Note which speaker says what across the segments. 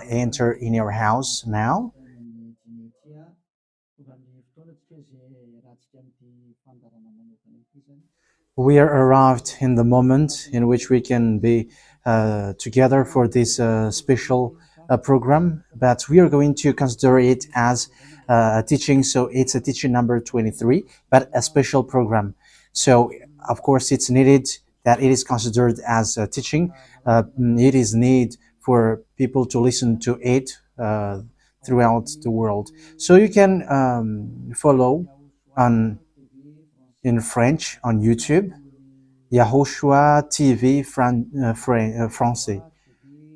Speaker 1: enter in your house now. We are arrived in the moment in which we can be together for this special program, but we are going to consider it as a teaching. So it's a teaching number 23, but a special program. So of course it's needed that it is considered as a teaching. It is need for people to listen to it throughout the world. So you can follow on in French on YouTube, YAHOSHUAH TV Français.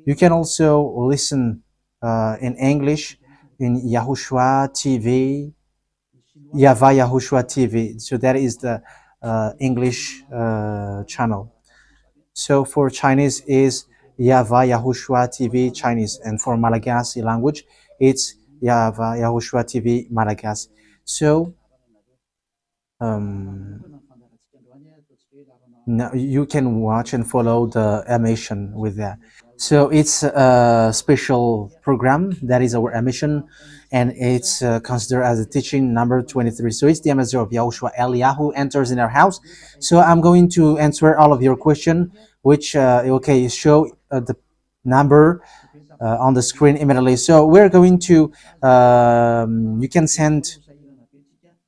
Speaker 1: You can also listen in English in YAHOSHUAH TV, YAHVAH YAHOSHUAH TV. So that is the English channel. So for Chinese is YAHVAH YAHOSHUAH TV Chinese, and for Malagasy language it's YAHVAH YAHOSHUAH TV Malagasy. So now you can watch and follow the emission with that. So it's a special program that is our emission, and it's considered as a teaching number 23. So it's the ambassador of Yahushua Eliyahu enters in our house. So I'm going to answer all of your question, which okay, show the number on the screen immediately. So we're going to you can send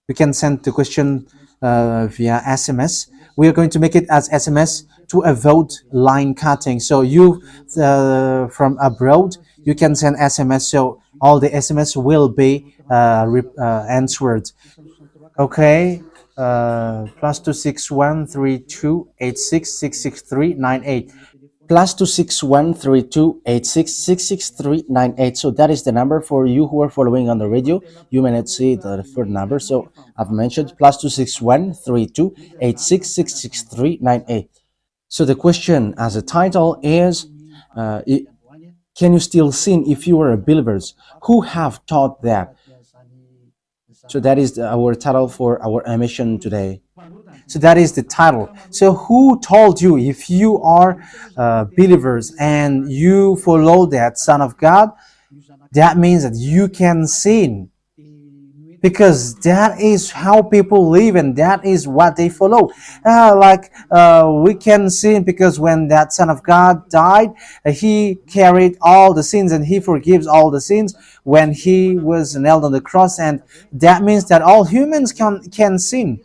Speaker 1: the question via SMS. We are going to make it as SMS to avoid line cutting. So you from abroad, you can send SMS. So all the SMS will be answered. Okay. +2613286666398. +2613286666398. So that is the number for you who are following on the radio. You may not see the third number, so I've mentioned +2613286666398. So the question as a title is, can you still sin if you are a believers? Who have taught that? So that is our title for our emission today. So that is the title. So who told you if you are believers and you follow that Son of God, that means that you can sin? Because that is how people live and that is what they follow. We can sin because when that Son of God died, he carried all the sins and he forgives all the sins when he was nailed on the cross, and that means that all humans can sin.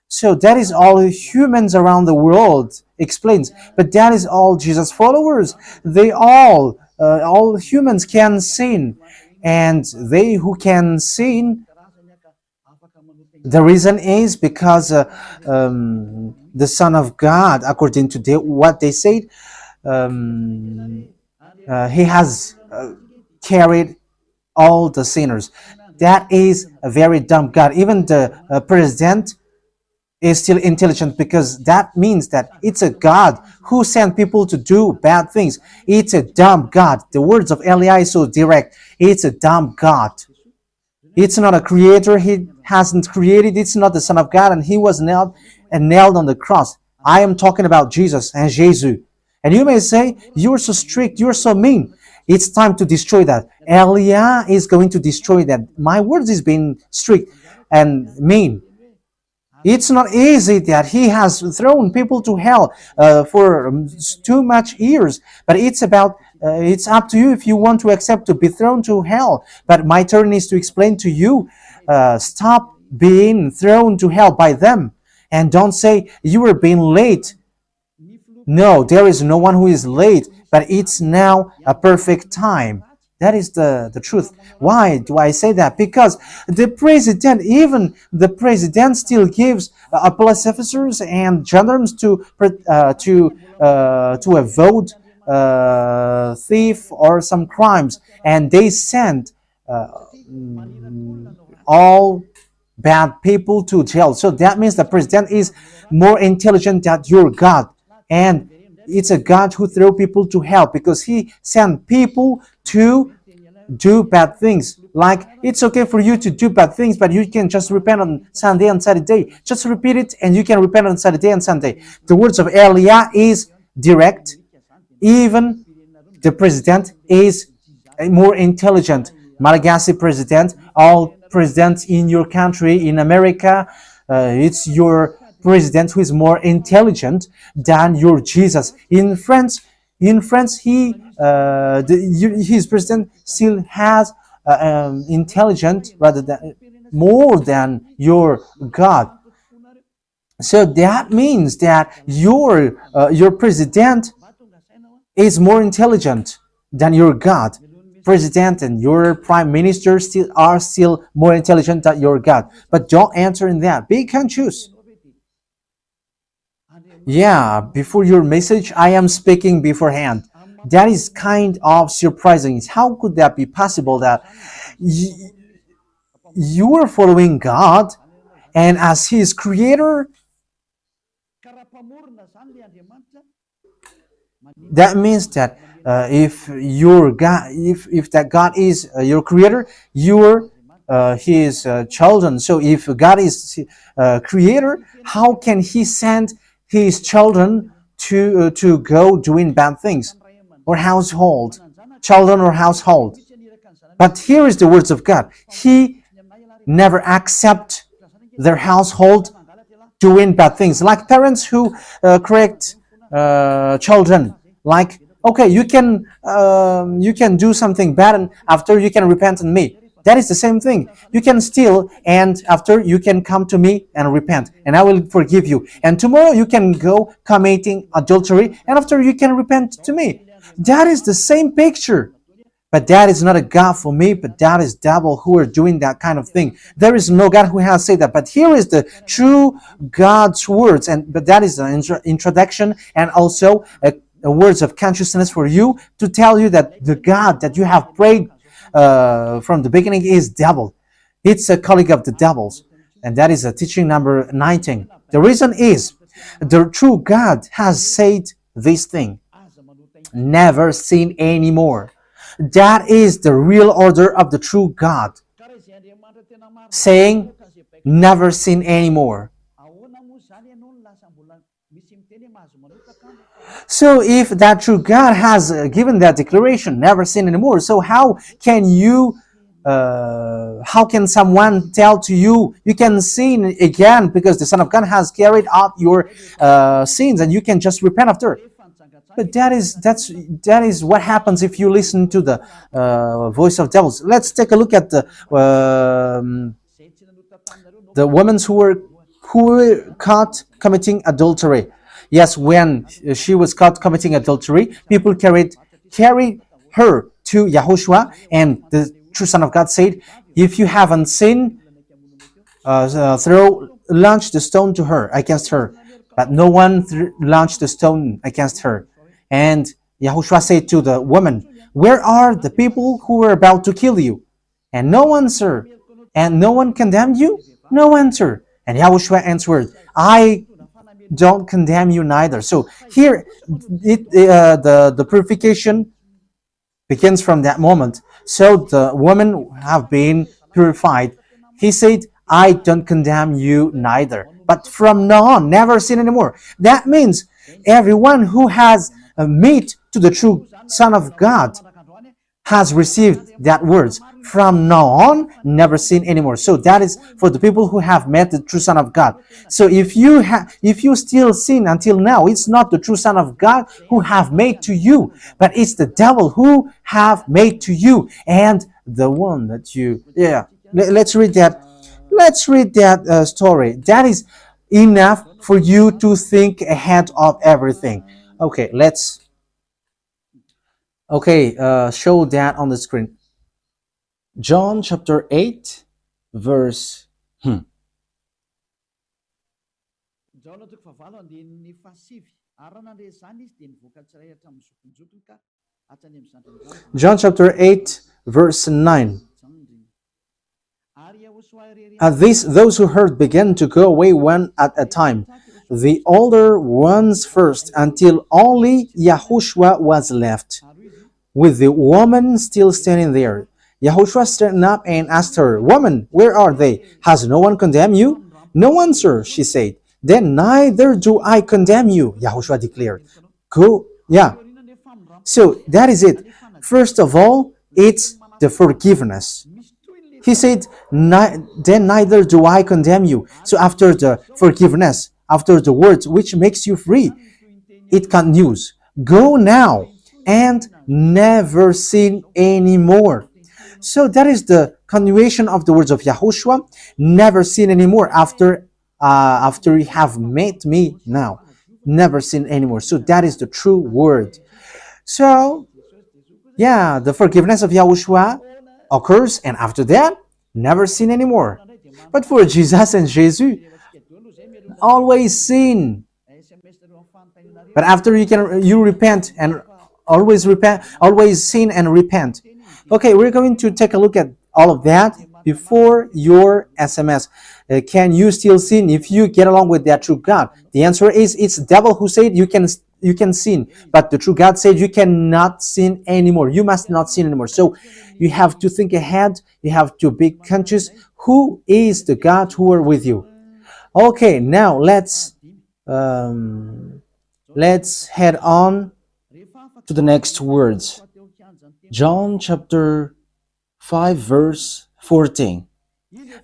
Speaker 1: So that is all humans around the world explains. But that is all Jesus followers. They all humans can sin. And they who can sin, the reason is because the Son of God, according to what they said, he has carried all the sinners. That is a very dumb God. Even the president is still intelligent, because that means that it's a God who sent people to do bad things. It's a dumb God. The words of Eli is so direct. It's a dumb God. It's not a creator. He hasn't created. It's not the Son of God, and he was nailed on the cross. I am talking about Jesus and Jesus. And you may say, you're so strict, you're so mean. It's time to destroy that. Elia is going to destroy that. My words is being strict and mean. It's not easy that he has thrown people to hell for too much years. But it's about, it's up to you if you want to accept to be thrown to hell. But my turn is to explain to you, stop being thrown to hell by them. And don't say you were being late. No, there is no one who is late, but it's now a perfect time. That is the truth. Why do I say that? Because the president, even the president, still gives police officers and gendarmes to avoid thief or some crimes, and they send all bad people to jail. So that means the president is more intelligent than your God, and it's a God who throw people to hell because he sent people to do bad things. Like, it's okay for you to do bad things, but you can just repent on Sunday and Saturday. Just repeat it and you can repent on Saturday and Sunday. The words of Elia is direct. Even The president is more intelligent. Malagasy president, all presidents in your country, in America, it's your president who is more intelligent than your Jesus. In France, his president still has intelligent rather than more than your God. So that means that your president is more intelligent than your God. President and your prime minister are still more intelligent than your God. But don't answer in that. Be conscious. Yeah, before your message, I am speaking beforehand. That is kind of surprising. How could that be possible that you are following God and as His creator? That means that if your God, if that God is your creator, you're His children. So if God is creator, how can He send His children to go doing bad things or children or household? But here is the words of God. He never accept their household doing bad things, like parents who correct children. Like, okay, you can do something bad, and after you can repent on me. That is the same thing. You can steal, and after you can come to me and repent, and I will forgive you. And tomorrow you can go committing adultery, and after you can repent to me. That is the same picture. But that is not a God for me, but that is devil who are doing that kind of thing. There is no God who has said that. But here is the true God's words, but that is an introduction and also a words of consciousness for you to tell you that the God that you have prayed from the beginning is devil. It's a colleague of the devils. And that is a teaching number 19. The reason is the true God has said this thing. Never sin anymore. That is the real order of the true God. Saying, never sin anymore. So if that true God has given that declaration, never sin anymore, so how can someone tell to you, you can sin again because the Son of God has carried out your sins and you can just repent after? But that is what happens if you listen to the voice of devils. Let's take a look at the women who were caught committing adultery. Yes, when she was caught committing adultery, people carried her to YAHOSHUAH, and the true Son of God said, if you haven't sinned, launch the stone to her, against her. But no one launched the stone against her. And YAHOSHUAH said to the woman, where are the people who were about to kill you? And no answer. And no one condemned you? No answer. And YAHOSHUAH answered, I don't condemn you neither. So here, the purification begins from that moment. So the women have been purified. He said, I don't condemn you neither. But from now on, never sin anymore. That means everyone who has met to the true Son of God has received that words. From now on, never sin anymore. So that is for the people who have met the true Son of God. So if you still sin until now, it's not the true Son of God who have made to you, but it's the devil who have made to you, and the one that you. Yeah, let's read that. Let's read that story. That is enough for you to think ahead of everything. Okay, show that on the screen. John chapter 8, verse. John chapter 8, verse 9. At this, those who heard began to go away one at a time, the older ones first, until only YAHOSHUAH was left, with the woman still standing there. YAHOSHUAH straightened up and asked her, Woman, where are they? Has no one condemned you? No one, sir, she said. Then neither do I condemn you, YAHOSHUAH declared. Go, yeah. So that is it. First of all, it's the forgiveness. He said, then neither do I condemn you. So after the forgiveness, after the words which makes you free, it continues. Go now and never sin anymore. So that is the continuation of the words of Yahushua. Never sin anymore after you have met me now. Never sin anymore. So that is the true word. So yeah, the forgiveness of Yahushua occurs, and after that, never sin anymore. But for Jesus and Jesus, always sin. But after you repent and always sin and repent. Okay, we're going to take a look at all of that before your SMS. Can you still sin if you get along with that true God? The answer is it's the devil who said you can sin, but the true God said you cannot sin anymore. You must not sin anymore. So you have to think ahead. You have to be conscious. Who is the God who are with you? Okay, now let's head on to the next words. John chapter 5 verse 14.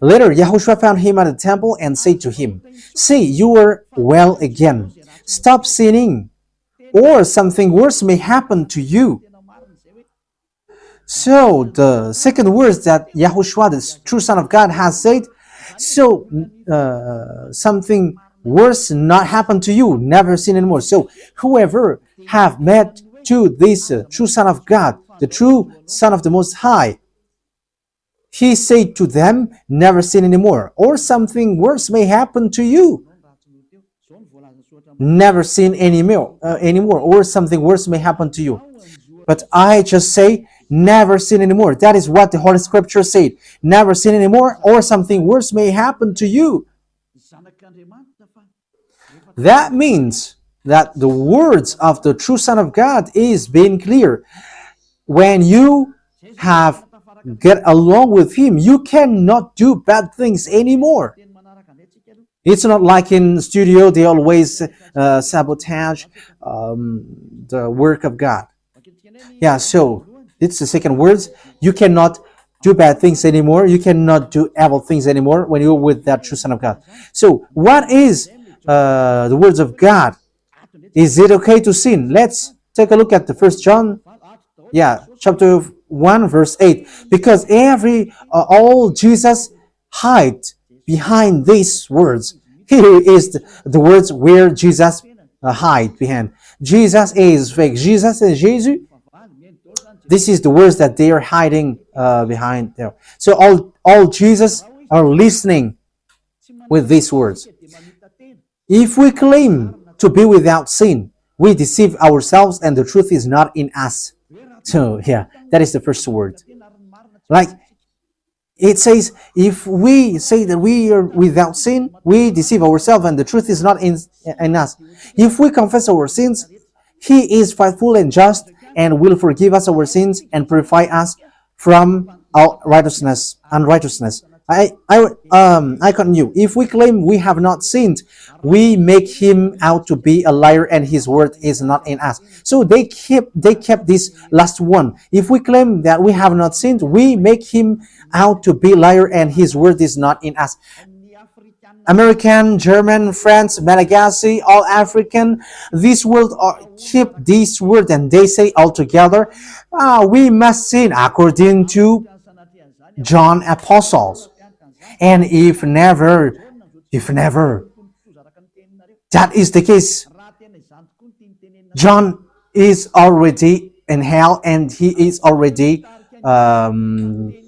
Speaker 1: Later, Yahushua found him at the temple and said to him, "See, you are well again. Stop sinning, or something worse may happen to you." So the second words that Yahushua, the true Son of God, has said, so something worse not happen to you, never sin anymore. So whoever have met to this true Son of God, the true Son of the Most High, he said to them, never sin anymore, or something worse may happen to you. Never sin anymore, or something worse may happen to you. But I just say, never sin anymore. That is what the Holy Scripture said. Never sin anymore, or something worse may happen to you. That means that the words of the true Son of God is being clear. When you have get along with him, you cannot do bad things anymore. It's not like in studio, they always sabotage the work of God. Yeah, so it's the second words. You cannot do bad things anymore. You cannot do evil things anymore when you're with that true Son of God. So what is the words of God? Is it okay to sin? Let's take a look at the 1 John, chapter 1 verse 8. Because all Jesus hide behind these words. Here is the words where Jesus hide behind. Jesus is fake. Jesus and Jesus. This is the words that they are hiding behind there. So all Jesus are listening with these words. If we claim to be without sin, we deceive ourselves and the truth is not in us. So that is the first word. Like it says, if we say that we are without sin, we deceive ourselves and the truth is not in us. If we confess our sins, he is faithful and just and will forgive us our sins and purify us from our unrighteousness. I continue. If we claim we have not sinned, we make him out to be a liar and his word is not in us. So they kept this last one. If we claim that we have not sinned, we make him out to be a liar and his word is not in us. American, German, French, Malagasy, all African, this world keep this word and they say all together, we must sin according to John Apostles. And if never that is the case, John is already in hell and he is already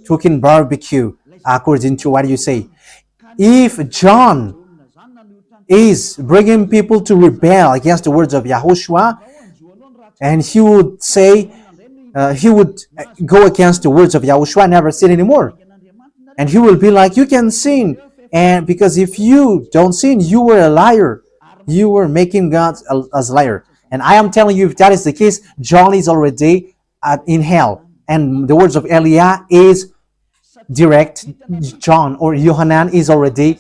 Speaker 1: cooking barbecue according to what you say. If John is bringing people to rebel against the words of Yahushua, and he would say, he would go against the words of Yahushua, never sin anymore. And he will be like, you can sin. And because if you don't sin, you were a liar. You were making God as a liar. And I am telling you, if that is the case, John is already in hell. And the words of Eliah is direct. John or Yohanan is already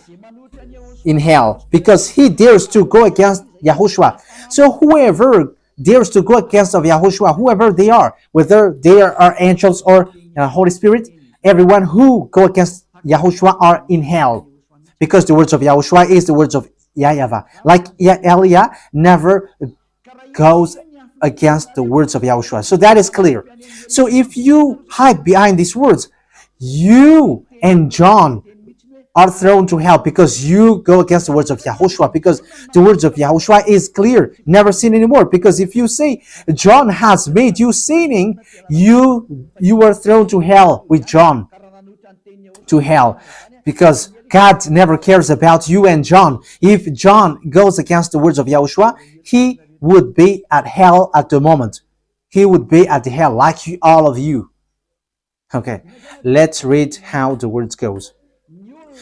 Speaker 1: in hell because he dares to go against Yahushua. So whoever dares to go against of Yahushua, whoever they are, whether they are angels or Holy Spirit, everyone who go against Yahushua are in hell, because the words of Yahushua is the words of YAHVAH. Like Elia never goes against the words of Yahushua. So that is clear. So if you hide behind these words, you and John are thrown to hell because you go against the words of Yahushua, because the words of Yahushua is clear, never sin anymore. Because if you say John has made you sinning, you are thrown to hell with John, to hell, because God never cares about you and John. If John goes against the words of Yahushua, he would be at hell at the moment. He would be at the hell like all of you. Okay, let's read how the words goes.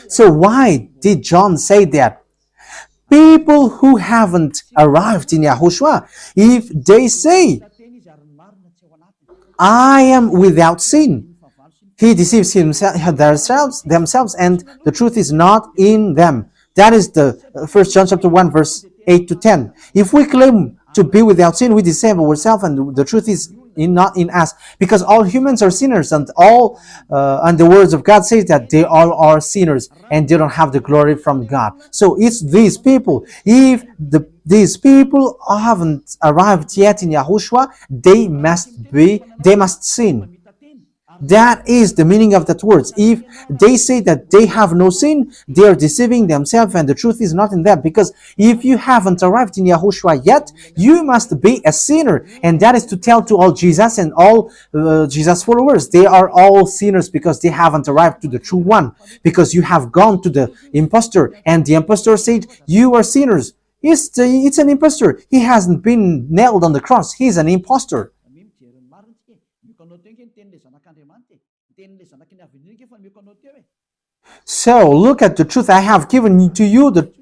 Speaker 1: So why did John say that? People who haven't arrived in Yahushua, if they say, I am without sin, he deceives themselves, and the truth is not in them. That is the 1 John chapter 1, verse 8 to 10. If we claim to be without sin, we deceive ourselves, and the truth is not in us, because all humans are sinners, and the words of God says that they all are sinners and they don't have the glory from God. So it's these people. If these people haven't arrived yet in Yahushua, they must sin. That is the meaning of that words. If they say that they have no sin, they are deceiving themselves, and the truth is not in them. Because if you haven't arrived in Yahushua yet, you must be a sinner. And that is to tell to all Jesus and all Jesus followers. They are all sinners because they haven't arrived to the true one. Because you have gone to the impostor, and the impostor said, you are sinners. It's an impostor. He hasn't been nailed on the cross. He's an impostor. So look at the truth. I have given to you the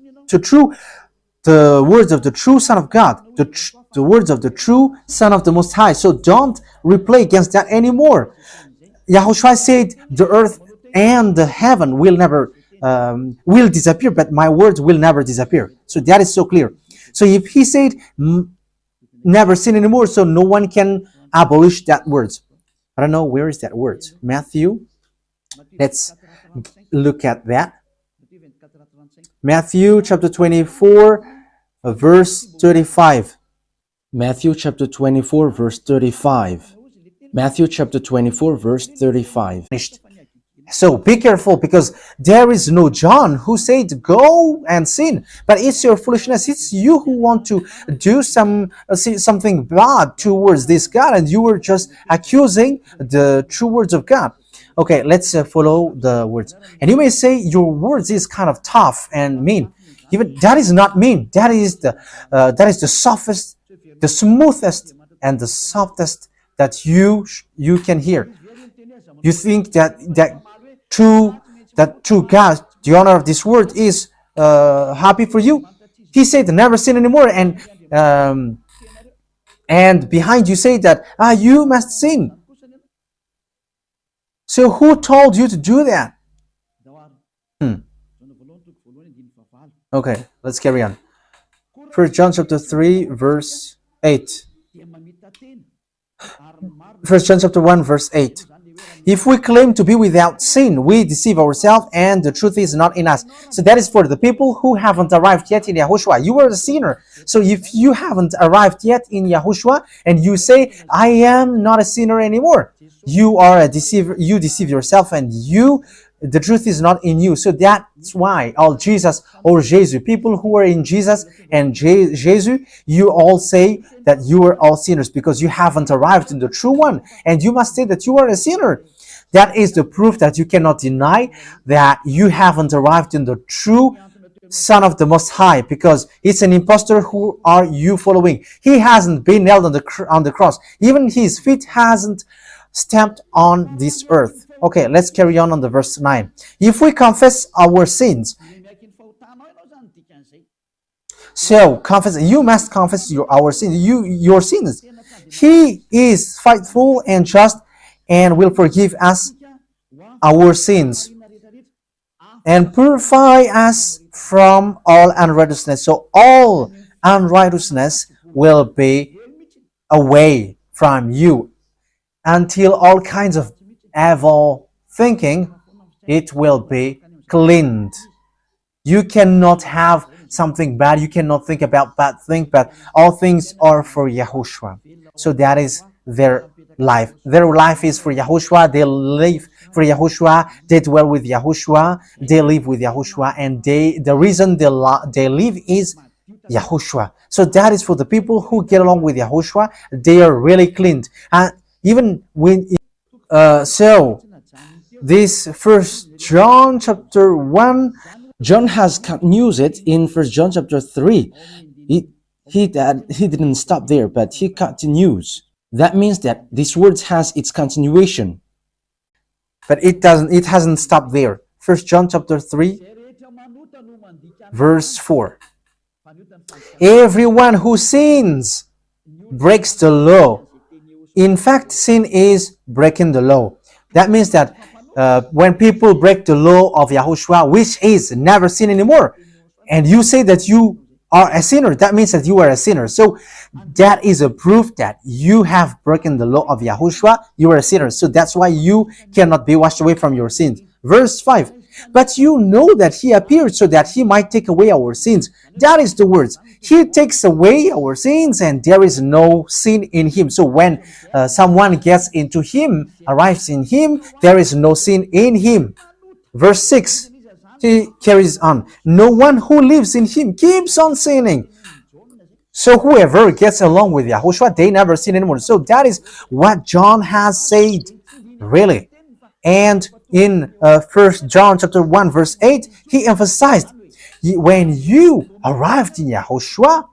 Speaker 1: words of the true Son of God, the words of the true Son of the Most High. So don't replay against that anymore. Yahushua said the earth and the heaven will never will disappear, but my words will never disappear. So that is so clear. So if he said never sin anymore, so no one can abolish that words. I don't know, where is that word? Matthew. Let's look at that. Matthew chapter 24, verse 35. Matthew chapter 24, verse 35. Matthew chapter 24, verse 35. So be careful, because there is no John who said go and sin, but it's your foolishness. It's you who want to do something bad towards this God, and you were just accusing the true words of God. Okay, let's follow the words. And you may say your words is kind of tough and mean. Even that is not mean. That is the softest, the smoothest, and the softest that you can hear. You think that true God, the honor of this word is happy for you? He said never sin anymore, and behind you say that you must sin. So who told you to do that? Okay, let's carry on. 1 John chapter 3, verse 8. 1 John chapter 1, verse 8. If we claim to be without sin, we deceive ourselves, and the truth is not in us. So that is for the people who haven't arrived yet in Yahushua. You are a sinner. So if you haven't arrived yet in Yahushua, and you say, I am not a sinner anymore, you are a deceiver. You deceive yourself, and the truth is not in you. So that's why all Jesus or Jesus, people who are in Jesus and Jesus, you all say that you are all sinners because you haven't arrived in the true one, and you must say that you are a sinner. That is the proof that you cannot deny that you haven't arrived in the true Son of the Most High, because it's an impostor. Who are you following? He hasn't been nailed on the cross. Even his feet hasn't stamped on this earth. Okay, let's carry on the verse 9. If we confess our sins, so you must confess our sins. Your sins. He is faithful and just, and will forgive us our sins and purify us from all unrighteousness. So all unrighteousness will be away from you until all kinds of evil thinking, it will be cleaned. You cannot have something bad. You cannot think about bad things, but all things are for Yahushua. So that is their life. Their life is for Yahushua. They live for Yahushua. They dwell with Yahushua. They live with Yahushua, and the reason they live is Yahushua. So that is for the people who get along with Yahushua. They are really cleaned. And even when so this First John chapter 1, John has continued it in First John chapter 3. He didn't stop there, but he continues. That means that this word has its continuation. But it hasn't stopped there. First John chapter 3, verse 4. Everyone who sins breaks the law. In fact, sin is breaking the law. That means that when people break the law of Yahushua, which is never sin anymore, and you say that you are a sinner, that means that you are a sinner. So that is a proof that you have broken the law of Yahushua. You are a sinner. So that's why you cannot be washed away from your sins. Verse 5. But you know that he appeared so that he might take away our sins. That is the words. He takes away our sins, and there is no sin in him. So when someone gets into him, arrives in him, there is no sin in him. Verse 6, he carries on. No one who lives in him keeps on sinning. So whoever gets along with Yahushua, they never sin anymore. So that is what John has said, really. And in 1 John chapter 1 verse 8, he emphasized, when you arrived in Yahushua,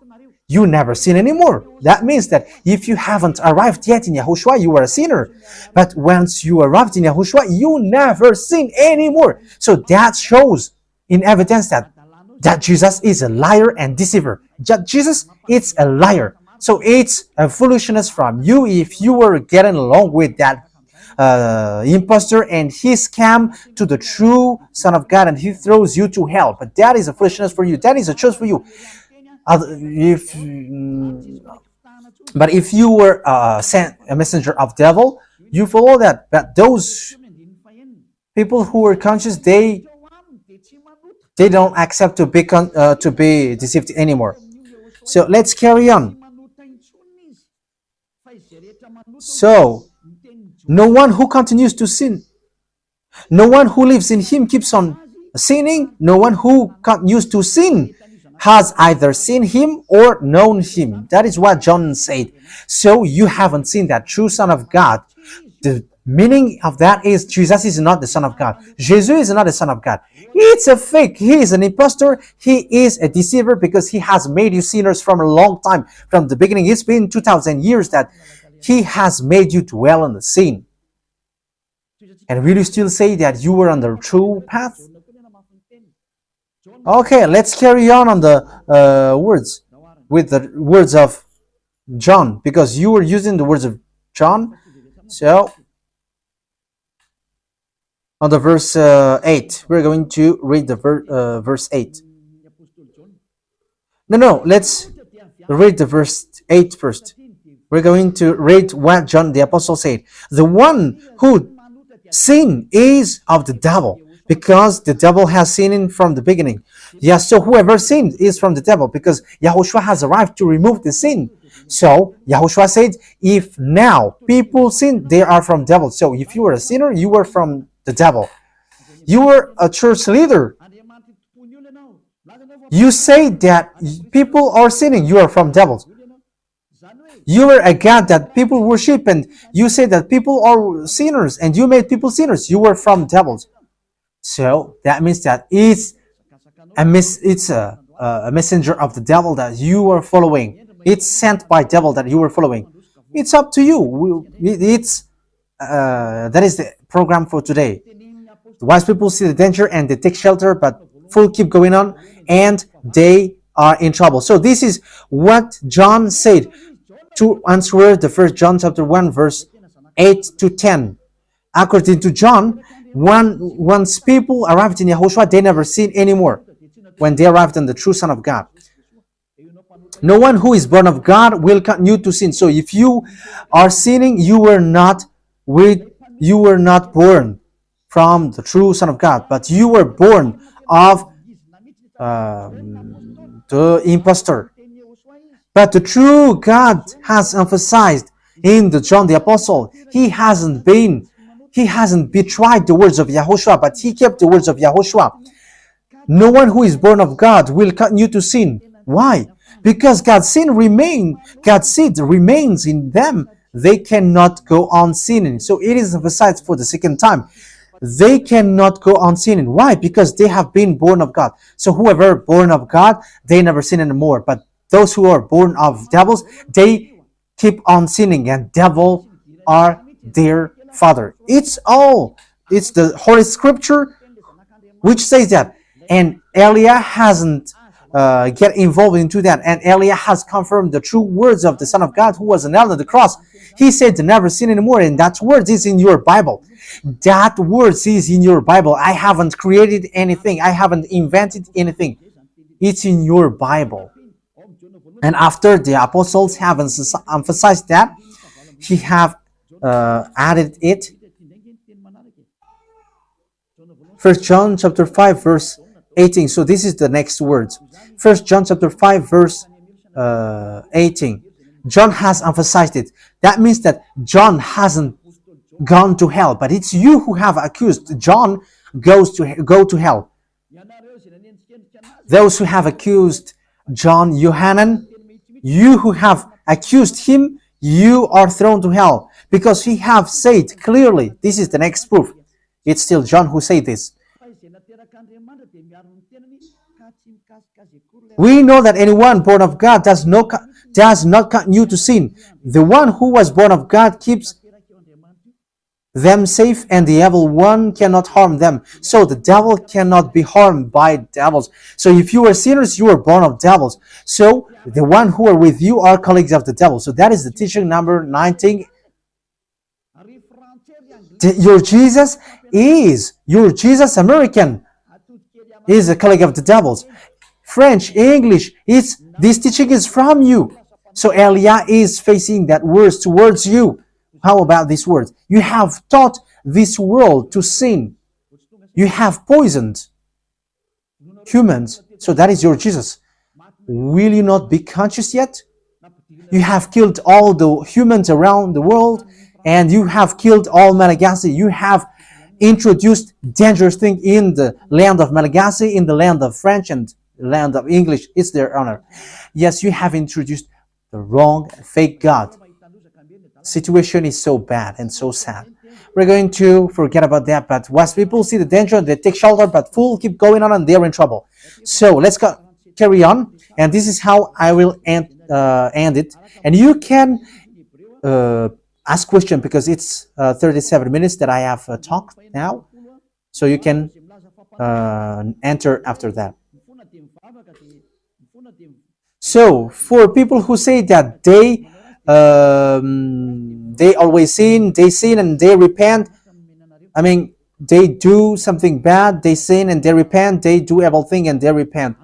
Speaker 1: you never sin anymore. That means that if you haven't arrived yet in Yahushua, you are a sinner. But once you arrived in Yahushua, you never sin anymore. So that shows in evidence that Jesus is a liar and deceiver. Jesus is a liar. So it's a foolishness from you if you were getting along with that impostor and he scam to the true Son of God and he throws you to hell. But that is a foolishness for you. That is a choice for you. But if you were sent a messenger of devil, you follow that. But those people who are conscious, they don't accept to be deceived anymore. So let's carry on. So no one who continues to sin, no one who lives in him keeps on sinning. No one who continues to sin has either seen him or known him. That is what John said. So you haven't seen that true Son of God. The meaning of that is Jesus is not the Son of God. Jesus is not the Son of God. It's a fake. He is an impostor. He is a deceiver because he has made you sinners from a long time. From the beginning, it's been 2,000 years that he has made you dwell on the sin. And will you still say that you were on the true path? Okay, let's carry on the words with the words of John, because you were using the words of John. So on the verse 8, we're going to read the verse 8. No, let's read the verse 8 first. We're going to read what John the Apostle said. The one who sinned is of the devil, because the devil has sinned from the beginning. Yes, so whoever sinned is from the devil, because Yahushua has arrived to remove the sin. So Yahushua said, if now people sin, they are from devil. So if you were a sinner, you were from the devil. You were a church leader. You say that people are sinning, you are from devils. You were a God that people worship, and you say that people are sinners, and you made people sinners. You were from devils. So that means that it's a messenger of the devil that you are following. It's sent by devil that you are following. It's up to you. That is the program for today. The wise people see the danger and they take shelter, but full keep going on, and they are in trouble. So this is what John said to answer the first John chapter 1 verse 8 to 10. According to John, once people arrived in Yahushua, they never sin anymore when they arrived in the true Son of God. No one who is born of God will continue to sin. So if you are sinning, you were not born from the true Son of God, but you were born of the impostor. But the true God has emphasized in the John the Apostle, he hasn't betrayed the words of YAHOSHUAH, but he kept the words of YAHOSHUAH. No one who is born of God will continue to sin. Why? Because God's seed remains in them. They cannot go on sinning. So it is emphasized for the second time. They cannot go on sinning. Why? Because they have been born of God. So whoever born of God, they never sin anymore. But those who are born of devils, they keep on sinning, and devil are their father. It's the Holy Scripture which says that. And Elia hasn't get involved into that. And Elia has confirmed the true words of the Son of God who was nailed on the cross. He said to never sin anymore, and that word is in your Bible. That word is in your Bible. I haven't created anything. I haven't invented anything. It's in your Bible. And after the apostles have emphasized that, he have added it. 1 John chapter 5 verse 18. So this is the next words. 1 John chapter 5 verse 18. John has emphasized it. That means that John hasn't gone to hell, but it's you who have accused John go to hell. Those who have accused John Yohanan, you who have accused him, you are thrown to hell, because he have said clearly. This is the next proof. It's still John who said this. We know that anyone born of God does not continue to sin. The one who was born of God keeps them safe, and the evil one cannot harm them. So the devil cannot be harmed by devils. So if you are sinners, you are born of devils. So the one who are with you are colleagues of the devil. So that is the teaching number 19. Your Jesus American is a colleague of the devils. French, English, this teaching is from you. So Elia is facing that words towards you. How about these words? You have taught this world to sin. You have poisoned humans. So that is your Jesus. Will you not be conscious yet? You have killed all the humans around the world, and you have killed all Malagasy. You have introduced dangerous things in the land of Malagasy, in the land of French, and the land of English. It's their honor. Yes, you have introduced the wrong, fake God. Situation is so bad and so sad. We're going to forget about that, but once people see the danger, they take shelter, but fools keep going on and they're in trouble. So let's carry on, and this is how I will end it. And you can ask question, because it's 37 minutes that I have talked now, so you can enter after that. So for people who say that they always sin, and they repent. I mean, they do something bad, they sin and they repent. They do evil thing and they repent.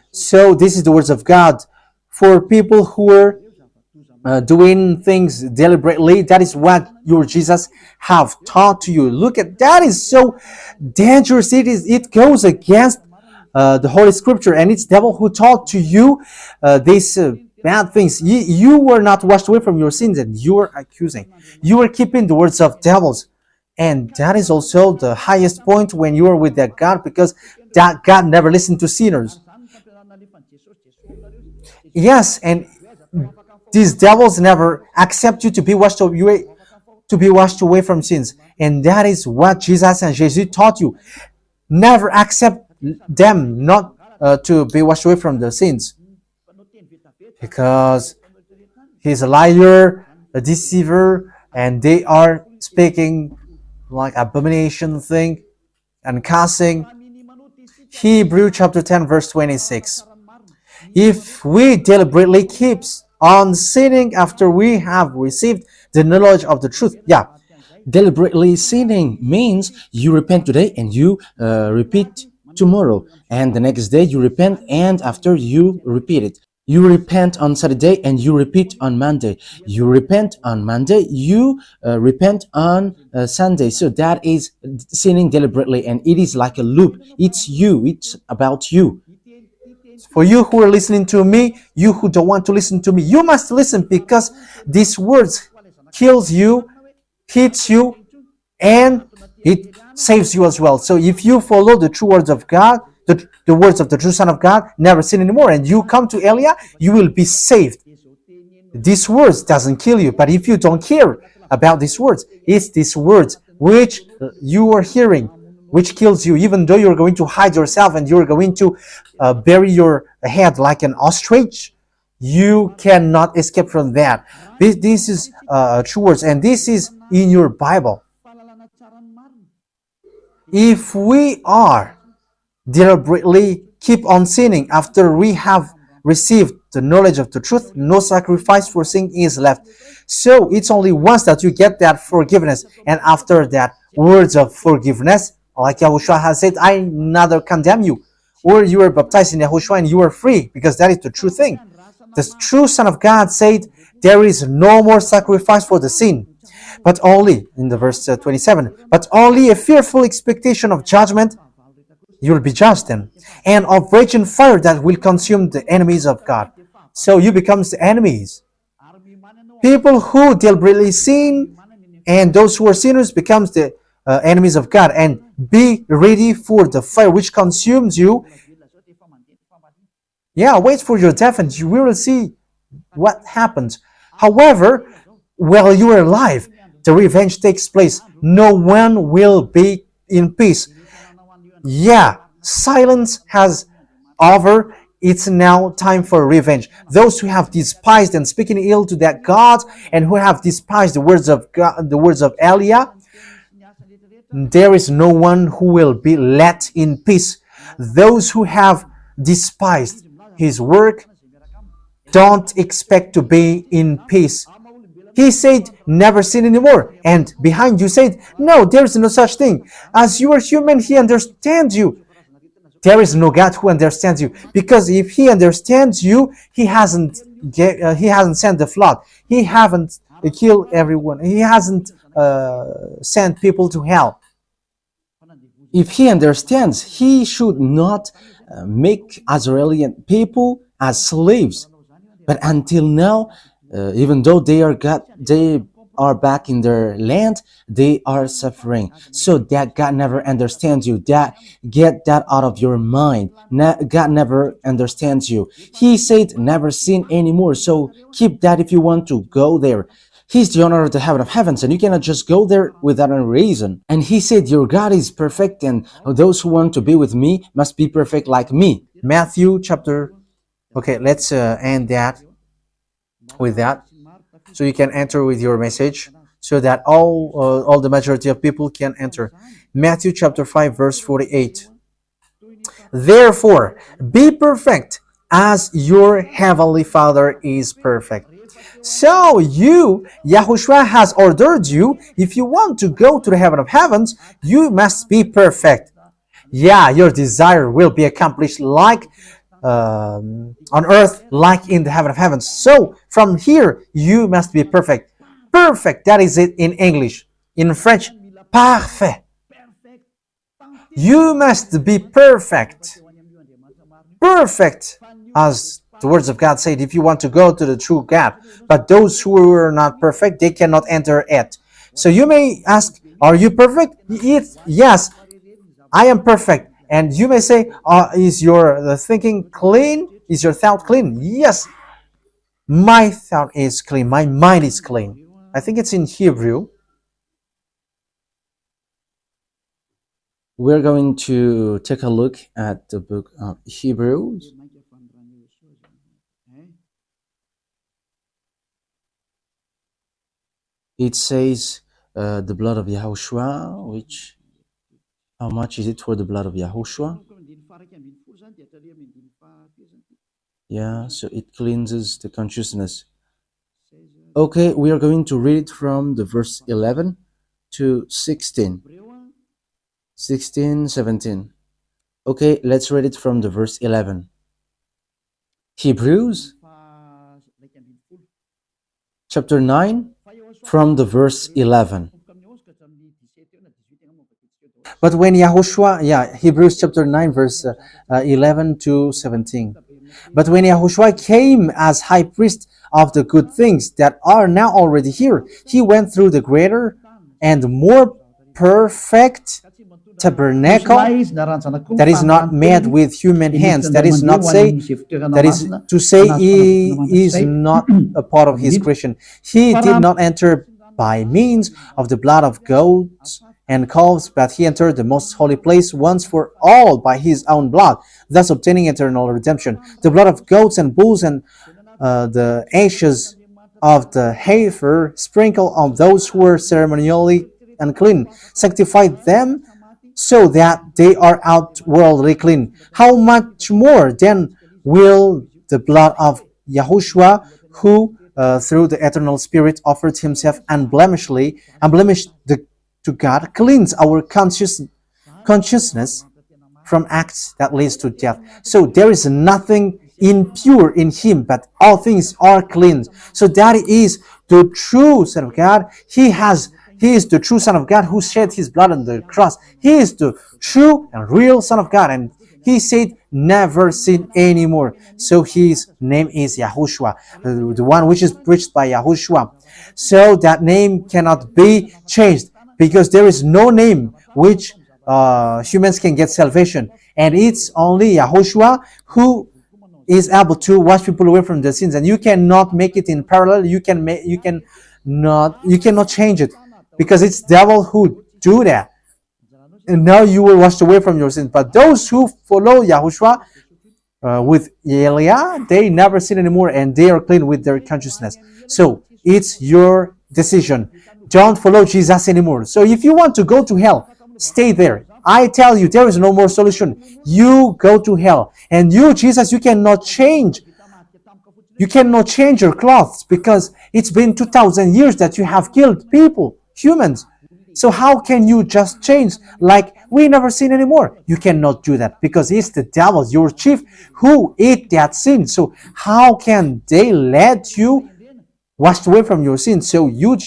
Speaker 1: So this is the words of God. For people who are doing things deliberately, that is what your Jesus have taught to you. Look at that, is so dangerous. It goes against the Holy Scripture, and it's devil who taught to you these bad things. You were not washed away from your sins, and you are accusing. You are keeping the words of devils, and that is also the highest point when you are with that God, because that God never listened to sinners. Yes, and these devils never accept you to be washed away from sins, and that is what Jesus and Jesus taught you. Never accept them not to be washed away from the sins, because he's a liar, a deceiver, and they are speaking like abomination thing and cussing. Hebrews chapter 10 verse 26. If we deliberately keep on sinning after we have received the knowledge of the truth,
Speaker 2: Deliberately sinning means you repent today and you repeat tomorrow, and the next day you repent, and after you repeat it. You repent on Saturday and you repeat on Monday. You repent on Monday, you repent on Sunday. So that is sinning deliberately, and it is like a loop. It's you, it's about you.
Speaker 1: For you who are listening to me, you who don't want to listen to me, you must listen, because these words kills you, hits you, and it saves you as well. So if you follow the true words of God, the words of the true Son of God, never sin anymore, and you come to Elia, you will be saved. These words doesn't kill you, but if you don't care about these words, it's these words which you are hearing which kills you, even though you're going to hide yourself and you're going to bury your head like an ostrich. You cannot escape from that. This is true words, and this is in your Bible. If we are deliberately keep on sinning after we have received the knowledge of the truth, no sacrifice for sin is left. So it's only once that you get that forgiveness, and after that words of forgiveness, like Yahushua has said, I neither condemn you, or you are baptized in Yahushua and you are free, because that is the true thing. The true Son of God said, there is no more sacrifice for the sin, but only, in the verse 27, but only a fearful expectation of judgment. You will be judged then, and of raging fire that will consume the enemies of God. So you become the enemies. People who deliberately sin and those who are sinners becomes the enemies of God, and be ready for the fire which consumes you. Yeah, wait for your death and you will see what happens. However, while you are alive, the revenge takes place. No one will be in peace. Yeah, silence has over. It's now time for revenge. Those who have despised and speaking ill to that God, and who have despised the words of God, the words of Elia, there is no one who will be let in peace. Those who have despised his work don't expect to be in peace. He said, never sin anymore. And behind you said, no, there is no such thing. As you are human, he understands you. There is no God who understands you. Because if he understands you, he hasn't sent the flood. He hasn't killed everyone. He hasn't sent people to hell.
Speaker 2: If he understands, he should not make Israeli people as slaves. But until now, even though they are back in their land, they are suffering. So that God never understands you. That get that out of your mind. God never understands you. He said, never sin anymore. So keep that if you want to go there. He's the owner of the heaven of heavens, and you cannot just go there without a reason. And he said, your God is perfect, and those who want to be with me must be perfect like me.
Speaker 1: Matthew chapter. Okay, let's end that with that, so you can enter with your message, so that all the majority of people can enter. Matthew chapter 5 verse 48. Therefore, be perfect as your heavenly Father is perfect. So Yahushua has ordered you, if you want to go to the heaven of heavens, you must be perfect. Yeah, your desire will be accomplished like on earth, like in the heaven of heavens. So from here, you must be perfect. Perfect, that is it in English. In French, parfait. You must be perfect. Perfect, as the words of God said, if you want to go to the true God. But those who are not perfect, they cannot enter it. So you may ask, are you perfect? Yes, I am perfect. And you may say, is your thinking clean? Is your thought clean? Yes, my thought is clean. My mind is clean. I think it's in Hebrew.
Speaker 2: We're going to take a look at the book of Hebrews. It says the blood of Yahushua, which, how much is it for the blood of Yahushua? Yeah, so it cleanses the consciousness. Okay, we are going to read it from the verse 11 to 16. 16, 17. Okay, let's read it from the verse 11. Hebrews chapter 9 from the verse 11.
Speaker 1: But when Yahushua, Hebrews chapter 9, verse 11 to 17. But when Yahushua came as high priest of the good things that are now already here, he went through the greater and more perfect tabernacle that is not made with human hands. That is to say he is not a part of his creation. He did not enter by means of the blood of goats and calves, but he entered the most holy place once for all by his own blood, thus obtaining eternal redemption. The blood of goats and bulls and the ashes of the heifer sprinkled on those who were ceremonially unclean sanctified them so that they are outwardly clean. How much more then will the blood of Yahushua, who through the eternal Spirit offered himself unblemished to God, cleanse our consciousness from acts that leads to death. So there is nothing impure in him, but all things are clean. So that is the true Son of God. He is the true Son of God who shed his blood on the cross. He is the true and real Son of God, and he said never sin anymore. So his name is Yahushua, the one which is preached by Yahushua. So that name cannot be changed, because there is no name which humans can get salvation, and it's only Yahushua who is able to wash people away from their sins. And you cannot make it in parallel. You cannot change it, because it's devil who do that. And now you will wash away from your sins. But those who follow Yahushua with Elia, they never sin anymore, and they are clean with their consciousness. So it's your decision. Don't follow Jesus anymore. So if you want to go to hell, stay there. I tell you, there is no more solution. You go to hell. And you, Jesus, you cannot change. You cannot change your clothes, because it's been 2,000 years that you have killed people, humans. So how can you just change like we never sin anymore? You cannot do that, because it's the devil, your chief, who ate that sin. So how can they let you wash away from your sin? So you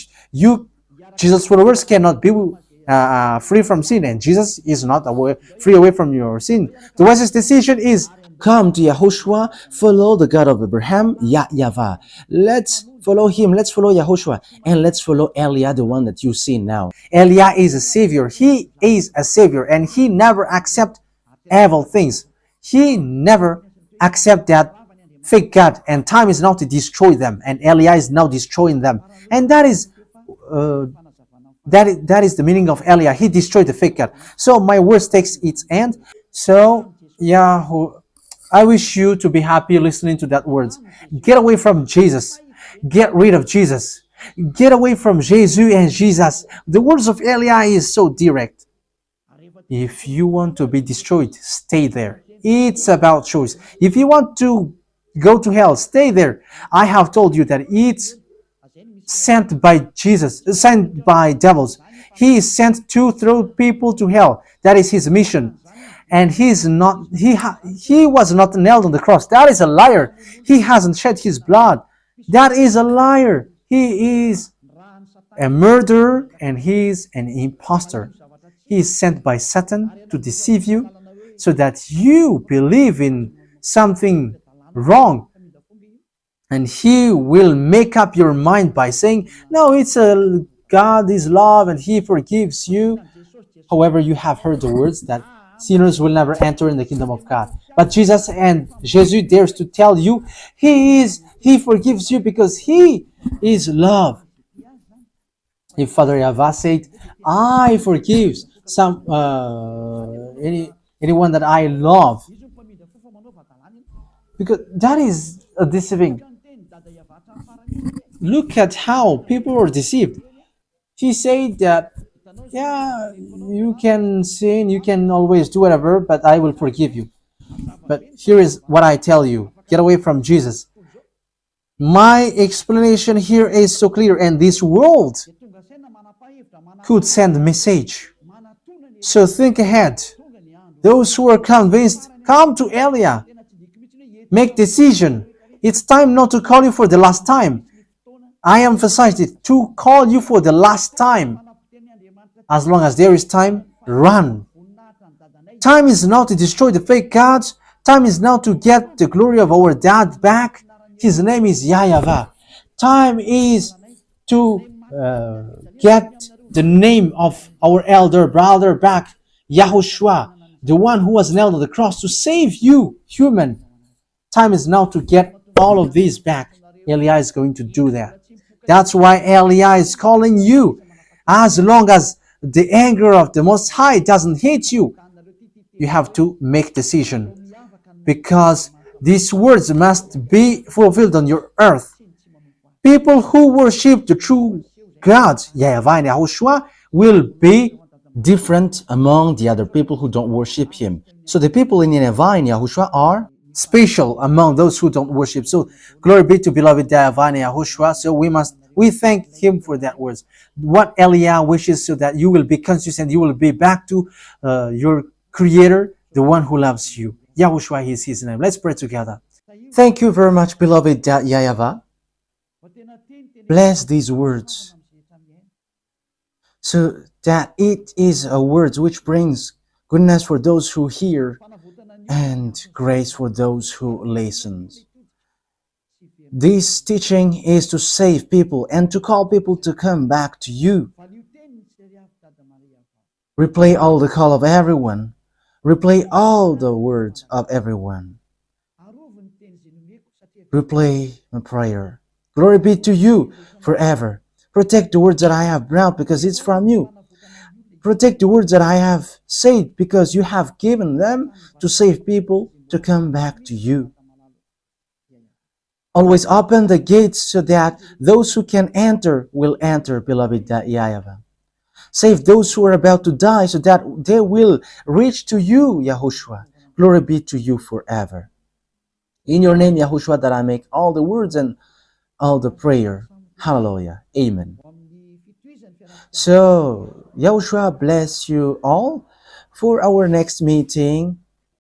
Speaker 1: Jesus followers cannot be free from sin, and Jesus is not free away from your sin. The wisest decision is
Speaker 2: Come to Yahushua, follow the God of Abraham, YAHVAH. Let's follow him, let's follow Yahushua, and let's follow Elia, the one that you see now.
Speaker 1: Elia is a savior. He is a savior, and he never accept evil things. He never accept that fake God, and time is now to destroy them, and Elia is now destroying them. And that is the meaning of Elia. He destroyed the fake God. So my words takes its end. So I wish you to be happy listening to that words. Get away from Jesus. Get rid of Jesus. Get away from Jesus and Jesus. The words of Elia is so direct. If you want to be destroyed, stay there. It's about choice. If you want to go to hell, stay there. I have told you that it's sent by Jesus, sent by devils. He is sent to throw people to hell. That is his mission. And he was not nailed on the cross. That is a liar. He hasn't shed his blood. That is a liar. He is a murderer, and he is an impostor. He is sent by Satan to deceive you, so that you believe in something wrong. And he will make up your mind by saying, no, God is love and he forgives you. However, you have heard the words that sinners will never enter in the kingdom of God. But Jesus dares to tell you, he forgives you because he is love. If Father YAHVAH said, I forgive anyone that I love, because that is deceiving. Look at how people are deceived. He said that, yeah, you can sin, you can always do whatever, but I will forgive you. But here is what I tell you. Get away from Jesus. My explanation here is so clear, and this world could send a message. So think ahead. Those who are convinced, come to Elia. Make decision. It's time not to call you for the last time. I emphasize it, to call you for the last time. As long as there is time, run. Time is now to destroy the fake gods. Time is now to get the glory of our dad back. His name is YAHVAH. Time is to get the name of our elder brother back, YAHOSHUAH, the one who was nailed on the cross to save you, human. Time is now to get all of these back. Eliah is going to do that. That's why Eliah is calling you. As long as the anger of the Most High doesn't hit you, you have to make decision, because these words must be fulfilled on your earth. People who worship the true God, YAHVAH and YAHOSHUAH, will be
Speaker 2: different among the other people who don't worship him. So the people in YAHVAH and YAHOSHUAH are
Speaker 1: special among those who don't worship. So glory be to beloved YAHVAH and YAHOSHUAH. So we thank him for that words. What Eliah wishes, so that you will be consistent, you will be back to your Creator, the one who loves you. YAHOSHUAH is his name. Let's pray together.
Speaker 2: Thank you very much, beloved YAHVAH. Bless these words, so that it is a word which brings goodness for those who hear and grace for those who listen. This teaching is to save people and to call people to come back to you. Replay all the call of everyone. Replay all the words of everyone. Replay my prayer. Glory be to you forever. Protect the words that I have brought, because it's from you. Protect the words that I have said, because you have given them to save people to come back to you. Always open the gates so that those who can enter will enter, beloved YAHVAH. Save those who are about to die so that they will reach to you, YAHOSHUAH. Glory be to you forever. In your name, YAHOSHUAH, that I make all the words and all the prayer. Hallelujah. Amen. So, YAHOSHUAH bless you all for our next meeting.